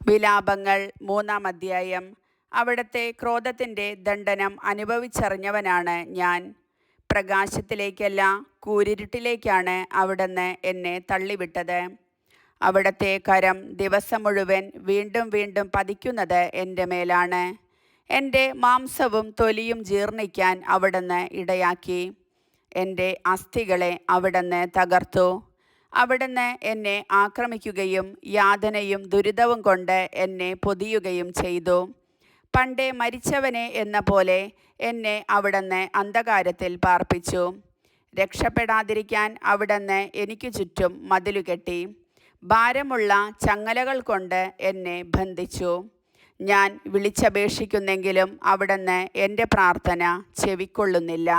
വിലാപങ്ങൾ 3-ാം അധ്യായം. അവിടുത്തെ ക്രോധത്തിൻ്റെ ദണ്ഡനം അനുഭവിച്ചറിഞ്ഞവനാണ് ഞാൻ. പ്രകാശത്തിലേക്കല്ല, കൂരിരുട്ടിലേക്കാണ് അവിടുന്ന് എന്നെ തള്ളിവിട്ടത്. അവിടുത്തെ കരം ദിവസം മുഴുവൻ വീണ്ടും വീണ്ടും പതിക്കുന്നത് എൻ്റെ മേലാണ്. എൻ്റെ മാംസവും തൊലിയും ജീർണിക്കാൻ അവിടുന്ന് ഇടയാക്കി. എൻ്റെ അസ്ഥികളെ അവിടുന്ന് തകർത്തു. അവിടുന്ന് എന്നെ ആക്രമിക്കുകയും യാതനയും ദുരിതവും കൊണ്ട് എന്നെ പൊതിയുകയും ചെയ്തു. പണ്ടേ മരിച്ചവനെ എന്ന പോലെ എന്നെ അവിടുന്ന് അന്ധകാരത്തിൽ പാർപ്പിച്ചു. രക്ഷപ്പെടാതിരിക്കാൻ അവിടുന്ന് എനിക്ക് ചുറ്റും മതിലുകെട്ടി. ഭാരമുള്ള ചങ്ങലകൾ കൊണ്ട് എന്നെ ബന്ധിച്ചു. ഞാൻ വിളിച്ചപേക്ഷിക്കുന്നെങ്കിലും അവിടുന്ന് എൻ്റെ പ്രാർത്ഥന ചെവിക്കൊള്ളുന്നില്ല.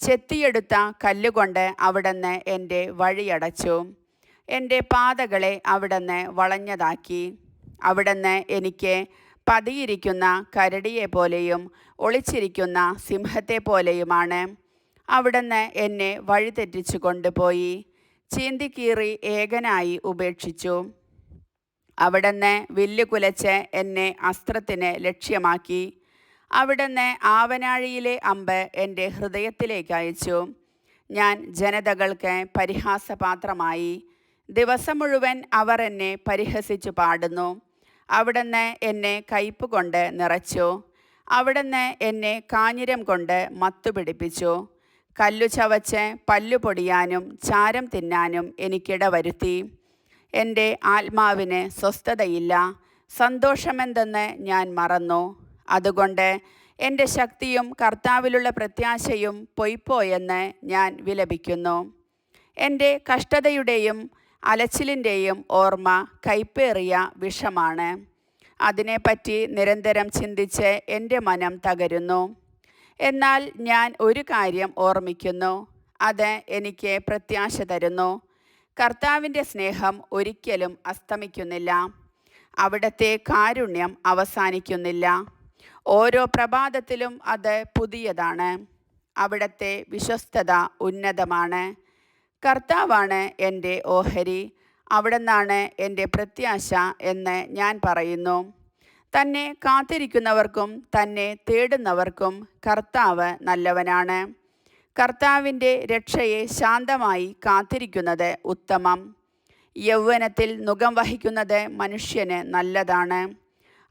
ചെത്തിയെടുത്ത കല്ലുകൊണ്ട് അവിടുന്ന് എൻ്റെ വഴിയടച്ചു. എൻ്റെ പാതകളെ അവിടുന്ന് വളഞ്ഞതാക്കി. അവിടുന്ന് എനിക്ക് പതിയിരിക്കുന്ന കരടിയെപ്പോലെയും ഒളിച്ചിരിക്കുന്ന സിംഹത്തെപ്പോലെയുമാണ്. അവിടുന്ന് എന്നെ വഴിതെറ്റിച്ചു കൊണ്ടുപോയി ചീന്തിക്കീറി ഏകനായി ഉപേക്ഷിച്ചു. അവിടുന്ന് വില്ലുകുലച്ച് എന്നെ അസ്ത്രത്തിന് ലക്ഷ്യമാക്കി. അവിടുന്ന് ആവനാഴിയിലെ അമ്പ് എൻ്റെ ഹൃദയത്തിലേക്ക് അയച്ചു. ഞാൻ ജനതകൾക്ക് പരിഹാസപാത്രമായി. ദിവസം മുഴുവൻ അവർ എന്നെ പരിഹസിച്ചു പാടുന്നു. അവിടുന്ന് എന്നെ കയ്പ് കൊണ്ട് നിറച്ചു. അവിടുന്ന് എന്നെ കാഞ്ഞിരം കൊണ്ട് മത്തുപിടിപ്പിച്ചു. കല്ലു ചവച്ച് പല്ലു പൊടിയാനും ചാരം തിന്നാനും എനിക്കിട വരുത്തി. എൻ്റെ ആത്മാവിന് സ്വസ്ഥതയില്ല. സന്തോഷമെന്തെന്ന് ഞാൻ മറന്നു. അതുകൊണ്ട് എൻ്റെ ശക്തിയും കർത്താവിലുള്ള പ്രത്യാശയും പൊയ്പോയെന്ന് ഞാൻ വിലപിക്കുന്നു. എൻ്റെ കഷ്ടതയുടെയും അലച്ചിലിൻ്റെയും ഓർമ്മ കയ്പേറിയ വിഷമാണ്. അതിനെപ്പറ്റി നിരന്തരം ചിന്തിച്ച് എൻ്റെ മനം തകരുന്നു. എന്നാൽ ഞാൻ ഒരു കാര്യം ഓർമ്മിക്കുന്നു, അത് എനിക്ക് പ്രത്യാശ തരുന്നു. കർത്താവിൻ്റെ സ്നേഹം ഒരിക്കലും അസ്തമിക്കുന്നില്ല. അവിടുത്തെ കാരുണ്യം അവസാനിക്കുന്നില്ല. ഓരോ പ്രഭാതത്തിലും അത് പുതിയതാണ്. അവിടുത്തെ വിശ്വസ്തത ഉന്നതമാണ്. കർത്താവാണ് എൻ്റെ ഓഹരി, അവിടുന്നാണ് എൻ്റെ പ്രത്യാശ എന്ന് ഞാൻ പറയുന്നു. തന്നെ കാത്തിരിക്കുന്നവർക്കും തന്നെ തേടുന്നവർക്കും കർത്താവ് നല്ലവനാണ്. കർത്താവിൻ്റെ രക്ഷയെ ശാന്തമായി കാത്തിരിക്കുന്നത് ഉത്തമം. യൗവനത്തിൽ നുകം വഹിക്കുന്നത് മനുഷ്യന് നല്ലതാണ്.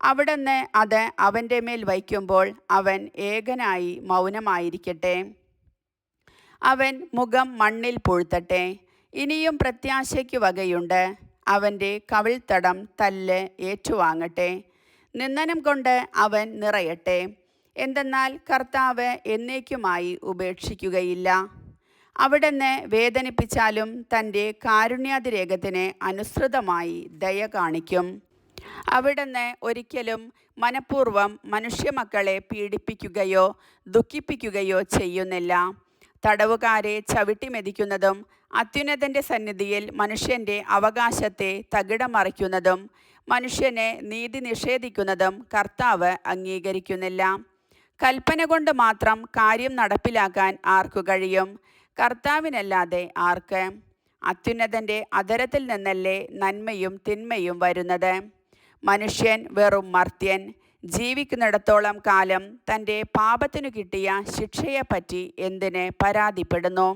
അവിടുന്ന് അത് അവൻ്റെ മേൽ വയ്ക്കുമ്പോൾ അവൻ ഏകനായി മൗനമായിരിക്കട്ടെ. അവൻ മുഖം മണ്ണിൽ പൂഴ്ത്തട്ടെ. ഇനിയും പ്രത്യാശയ്ക്ക് വകയുണ്ട്. അവൻ്റെ കവിൾത്തടം തല്ല് ഏറ്റുവാങ്ങട്ടെ. നിന്ദനം കൊണ്ട് അവൻ നിറയട്ടെ. എന്തെന്നാൽ കർത്താവ് എന്നേക്കുമായി ഉപേക്ഷിക്കുകയില്ല. അവിടുന്ന് വേദനിപ്പിച്ചാലും തൻ്റെ കാരുണ്യാതിരേകത്തിന് അനുസൃതമായി ദയ കാണിക്കും. അവിടുന്ന് ഒരിക്കലും മനഃപൂർവ്വം മനുഷ്യമക്കളെ പീഡിപ്പിക്കുകയോ ദുഃഖിപ്പിക്കുകയോ ചെയ്യുന്നില്ല. തടവുകാരെ ചവിട്ടിമെതിക്കുന്നതും അത്യുന്നതൻ്റെ സന്നിധിയിൽ മനുഷ്യൻ്റെ അവകാശത്തെ തകിടമറിക്കുന്നതും മനുഷ്യനെ നീതി നിഷേധിക്കുന്നതും കർത്താവ് അംഗീകരിക്കുന്നില്ല. കൽപ്പന കൊണ്ട് മാത്രം കാര്യം നടപ്പിലാക്കാൻ ആർക്കു കഴിയും? കർത്താവിനല്ലാതെ ആർക്ക്? അത്യുന്നതൻ്റെ അധരത്തിൽ നിന്നല്ലേ നന്മയും തിന്മയും വരുന്നത്. മനുഷ്യൻ വെറും മർത്യൻ. ജീവിക്കുന്നിടത്തോളം കാലം തൻ്റെ പാപത്തിനു കിട്ടിയ ശിക്ഷയെപ്പറ്റി എന്തിന് പരാതിപ്പെടുന്നു?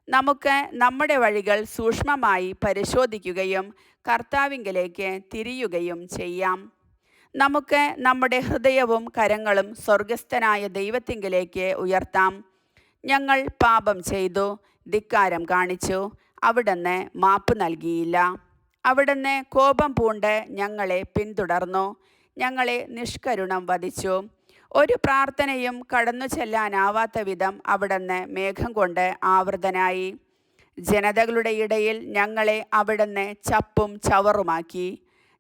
നമുക്ക് നമ്മുടെ വഴികൾ സൂക്ഷ്മമായി പരിശോധിക്കുകയും കർത്താവിങ്കലേക്ക് തിരിയുകയും ചെയ്യാം. നമുക്ക് നമ്മുടെ ഹൃദയവും കരങ്ങളും സ്വർഗസ്ഥനായ ദൈവത്തിങ്കലേക്ക് ഉയർത്താം. ഞങ്ങൾ പാപം ചെയ്തു, ധിക്കാരം കാണിച്ചു. അവിടുന്ന് മാപ്പ് നൽകിയില്ല. അവിടുന്ന് കോപം പൂണ്ട് ഞങ്ങളെ പിന്തുടർന്നു. ഞങ്ങളെ നിഷ്കരുണം വധിച്ചു. ഒരു പ്രാർത്ഥനയും കടന്നു ചെല്ലാനാവാത്ത വിധം അവിടുന്ന് മേഘം കൊണ്ട് ആവൃതനായി. ജനതകളുടെ ഇടയിൽ ഞങ്ങളെ അവിടുന്ന് ചപ്പും ചവറുമാക്കി.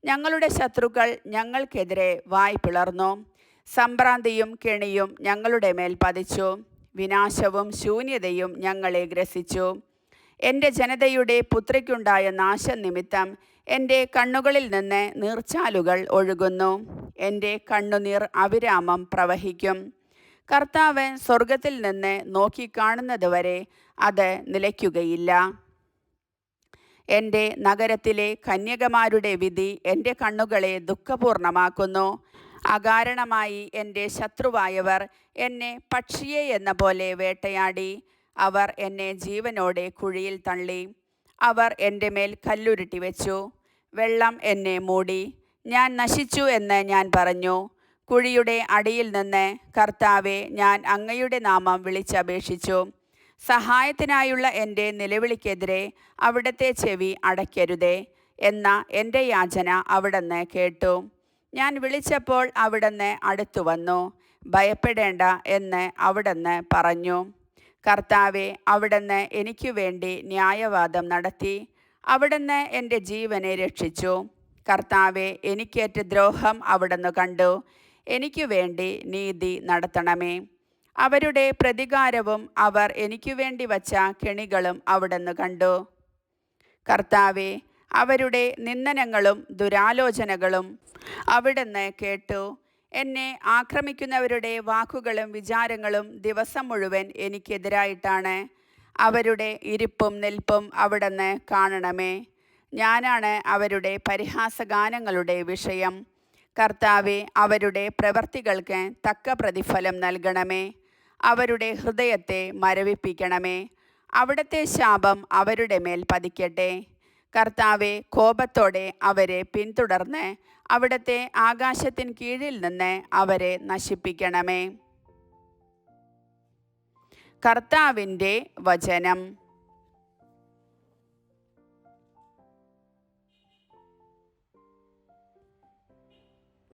ഞങ്ങളുടെ ശത്രുക്കൾ ഞങ്ങൾക്കെതിരെ വായ് പിളർന്നു. സംഭ്രാന്തിയും കെണിയും ഞങ്ങളുടെ മേൽ പതിച്ചു. വിനാശവും ശൂന്യതയും ഞങ്ങളെ ഗ്രസിച്ചു. എൻ്റെ ജനതയുടെ പുത്രിക്കുണ്ടായ നാശനിമിത്തം എൻ്റെ കണ്ണുകളിൽ നിന്ന് നീർച്ചാലുകൾ ഒഴുകുന്നു. എൻ്റെ കണ്ണുനീർ അവിരാമം പ്രവഹിക്കും. കർത്താവ് സ്വർഗത്തിൽ നിന്ന് നോക്കിക്കാണുന്നതുവരെ അത് നിലയ്ക്കുകയില്ല. എൻ്റെ നഗരത്തിലെ കന്യകമാരുടെ വിധി എൻ്റെ കണ്ണുകളെ ദുഃഖപൂർണമാക്കുന്നു. അകാരണമായി എൻ്റെ ശത്രുവായവർ എന്നെ പക്ഷിയെ എന്ന പോലെ വേട്ടയാടി. അവർ എന്നെ ജീവനോടെ കുഴിയിൽ തള്ളി. അവർ എൻ്റെ മേൽ കല്ലുരുട്ടി വെച്ചു. വെള്ളം എന്നെ മൂടി. ഞാൻ നശിച്ചു എന്ന് ഞാൻ പറഞ്ഞു. കുഴിയുടെ അടിയിൽ നിന്ന്, കർത്താവേ, ഞാൻ അങ്ങയുടെ നാമം വിളിച്ചപേക്ഷിച്ചു. സഹായത്തിനായുള്ള എൻ്റെ നിലവിളിക്കെതിരെ അവിടുത്തെ ചെവി അടയ്ക്കരുതേ എന്ന എൻ്റെ യാചന അവിടുന്ന് കേട്ടു. ഞാൻ വിളിച്ചപ്പോൾ അവിടുന്ന് അടുത്തു വന്നു. ഭയപ്പെടേണ്ട എന്ന് അവിടുന്ന് പറഞ്ഞു. കർത്താവെ, അവിടുന്ന് എനിക്ക് വേണ്ടി ന്യായവാദം നടത്തി. അവിടുന്ന് എൻ്റെ ജീവനെ രക്ഷിച്ചു. കർത്താവെ, എനിക്കേറ്റ ദ്രോഹം അവിടുന്ന് കണ്ടു. എനിക്ക് വേണ്ടി നീതി നടത്തണമേ. അവരുടെ പ്രതികാരവും അവർ എനിക്ക് വേണ്ടി വച്ച കെണികളും അവിടുന്ന് കണ്ടു. കർത്താവെ, അവരുടെ നിന്ദനങ്ങളും ദുരാലോചനകളും അവിടുന്ന് കേട്ടു. എന്നെ ആക്രമിക്കുന്നവരുടെ വാക്കുകളും വിചാരങ്ങളും ദിവസം മുഴുവൻ എനിക്കെതിരായിട്ടാണ്. അവരുടെ ഇരിപ്പും നിൽപ്പും അവിടുന്ന് കാണണമേ. ഞാനാണ് അവരുടെ പരിഹാസഗാനങ്ങളുടെ വിഷയം. കർത്താവെ, അവരുടെ പ്രവൃത്തികൾക്ക് തക്ക പ്രതിഫലം നൽകണമേ. അവരുടെ ഹൃദയത്തെ മരവിപ്പിക്കണമേ. അവിടുത്തെ ശാപം അവരുടെ മേൽ പതിക്കട്ടെ. കർത്താവെ, കോപത്തോടെ അവരെ പിന്തുടർന്ന് അവിടുത്തെ ആകാശത്തിൻ കീഴിൽ നിന്ന് അവരെ നശിപ്പിക്കണമേ. കർത്താവിൻ്റെ വചനം.